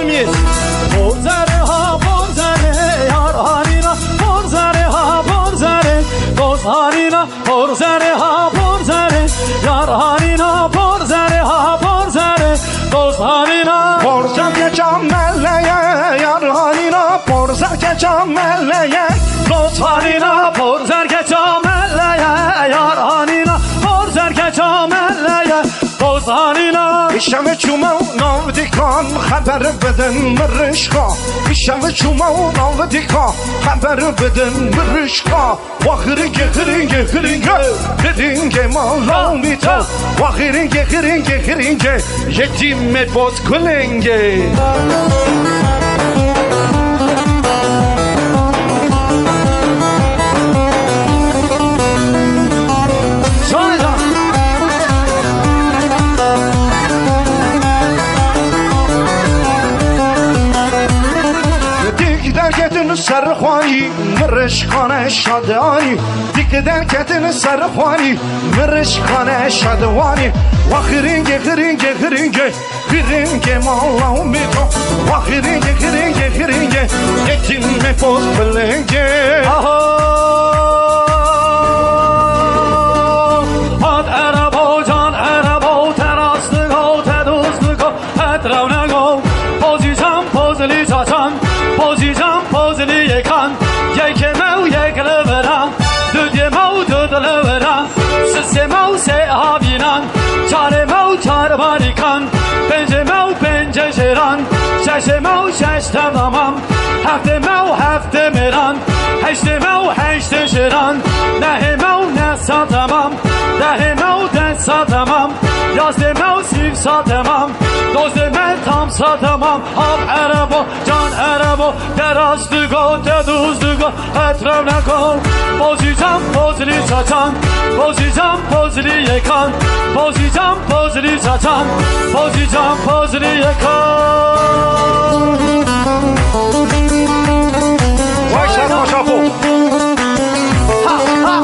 میز پرزره ها پرزره یارانینا پرزره ها پرزره گوزهارینا پرزره ها پرزره یارانینا پرزره ها پرزره گوزهارینا پرزر که جامله یارانینا پرزر که جامله گوزهارینا پرزر که جامله یارانینا پرزر که جامله گوزهارینا بیشم چوما و ناودیکان خبر بدن مرشقا بیشم چوما و ناودیکان خبر بدن مرشقا و خرینگه خرینگه خرینگه خرینگه مالا میتا و خرینگه خرینگه خرینگه یتیم باز کلنگه سرخوانی مرشخانه شادوانی دیگه در کتن سرخوانی مرشخانه شادوانی و خرینگه خرینگه خرینگه خرینگه مالا میتو و خرینگه خرینگه خرینگه یتیم پوز بلنگه هاد عربا جان عربا تراستگو تدوستگو اترونگو پوزی جان پوزلی چاچان پوزی جان پوزلی یکان یک مو یک لوران دودی مو دود لوران سه مو سه آبینان چار مو چار باریکان پنج مو پنج شیران شش مو شش تمامم هفت مو هفت میران هشت مو هشت شیران نه مو نه سا تمام ده مو ده سا تمام یازده مو سیب سا تمام دوزده مو tam sa tamam al araba can araba terastıgo teduzdugo etrafına kol bozacağım pozili çaçan bozacağım pozili yakan bozacağım pozili çaçan bozacağım pozili yakan vay sen maşafo ha ha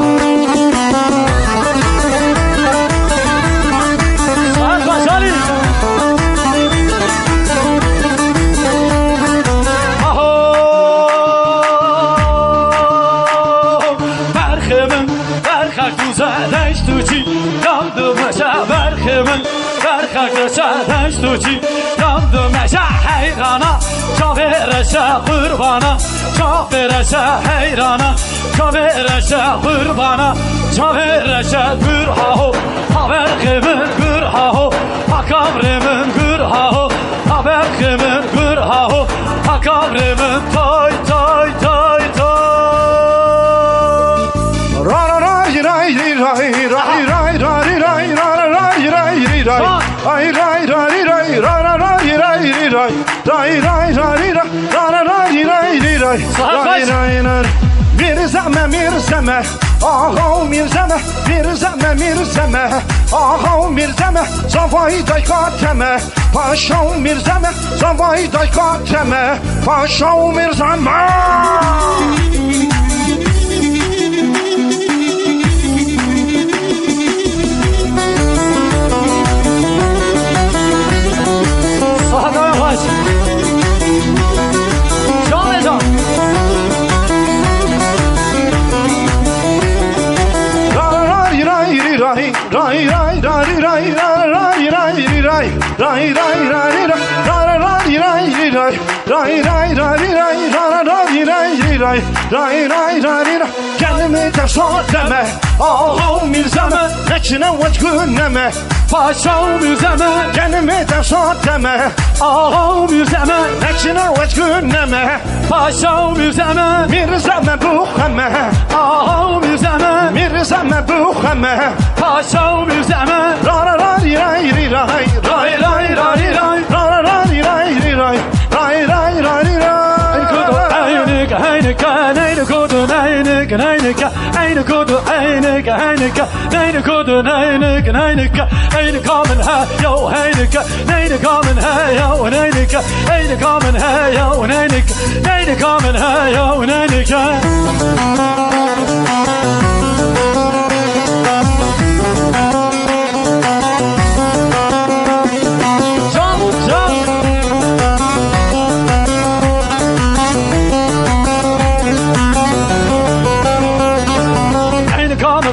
sen başarı دشتوچی دم مشه حیرانا چاورشه قربانا چاورشه حیرانا چاورشه قربانا چاورشه گرهاو هاورخمن گرهاو هاکابرمن گرهاو هاورخمن گرهاو هاکابرمن تای تای تای تای را را رای رای رای رای رای رای رای رای رای رای ay ray ray ray ra ra ray ray ray ray ray ray ra ra ray ray ray ray ray mirzeme mirzeme aha mirzeme mirzeme mirzeme aha mirzeme zavay day kateme paşa mirzeme zavay day kateme paşa mirzeme ray ray ray ray ray ray ray ray ray ray kendimi de sor deme ağam mirzeme neçine vecgüneme paşam mirzeme kendimi de sor deme ağam mirzeme neçine vecgüneme paşam mirzeme mirzeme bukheme ağam mirzeme mirzeme bukheme paşam mirzeme ra ra ra ray ray ray ray ray ray ray ra ra ray ray ray ray ray ray ray Aynı kudu aynı aynı kudu aynı kudu aynı common ha yo aynı common ha yo aynı common ha yo aynı common ha yo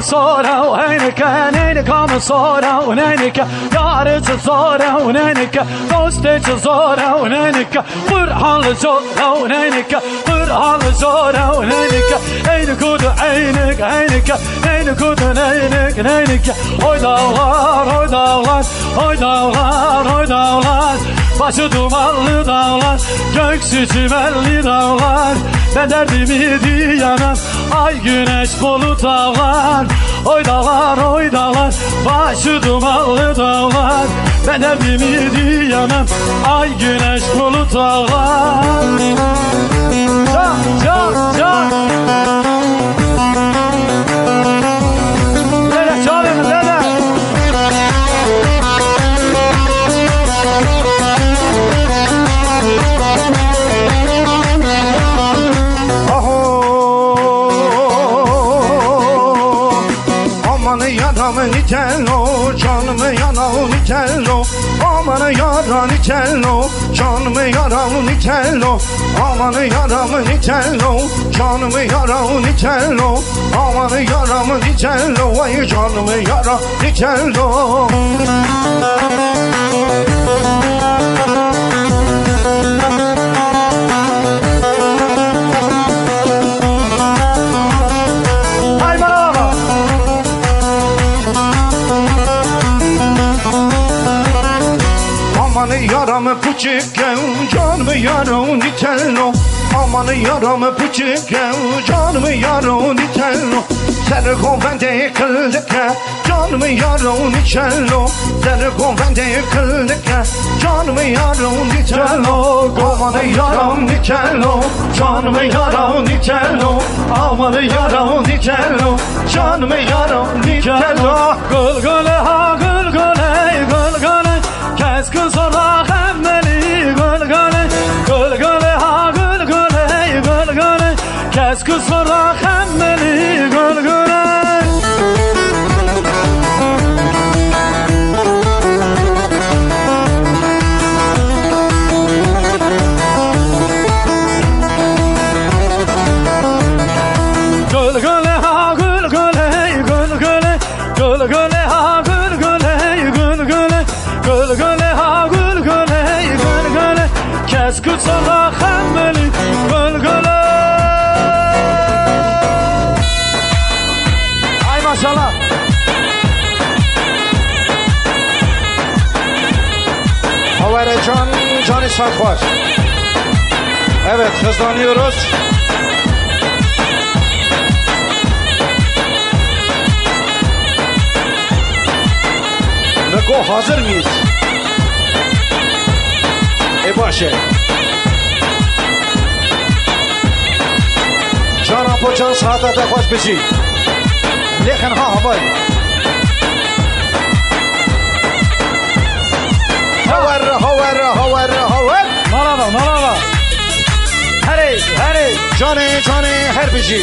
صورة وعينك عينيك من صورة ونينك يارك صورة ونينك دوستك صورة ونينك فرحان صورة ونينك فرحان صورة ونينك عينك عينك عينك عينك عينك عينك oy dağlar oy dağlar oy dağlar oy dağlar başı dumanlı dağlar göksü çimenli dağlar ben derdimi diyemem ay güneş bulut dağlar oy dağlar başı dumanlı dağlar ben derdimi diyemem ay güneş bulut dağlar can can can dede çalın dede Yaramı nitello, canımı yaramı nitello. Amanı yaramı nitello, canımı yaramı nitello. Amanı yaramı nitello, canımı yaramı nitello. Amanı yaramı nitello, vay canımı yaramı nitello. Amanı yaramı puçikken, canımı yaramı nitello. Amanı yaramı puçikken, canımı yaramı nitello. Seni konvente kıldıkke, canımı yaramı nitello. Seni konvente kıldıkke, canımı yaramı nitello. Amanı yaramı nitello, canımı yaramı nitello. Amanı yaramı nitello, canımı yaramı nitello. Gül güle ha gül güle gül güle keskin sonra hemmeli gül güle gül güle ha gül güle gül güle keskin sonra hemmeli gül güle gül güle ha gül güle gül güle gül güle ha gül güle gül güle gül güle ha gül güle gül güle keskin sonra hemmeli gül güle. Ay maşallah. Havere Can Sarkbaş. Evet, hızlanıyoruz. Niko hazır mıyız? باشه جان اپو جان ساعتت خوش بشی لیکن ها هوای هور مرحبا هری جان هر بشی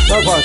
سلام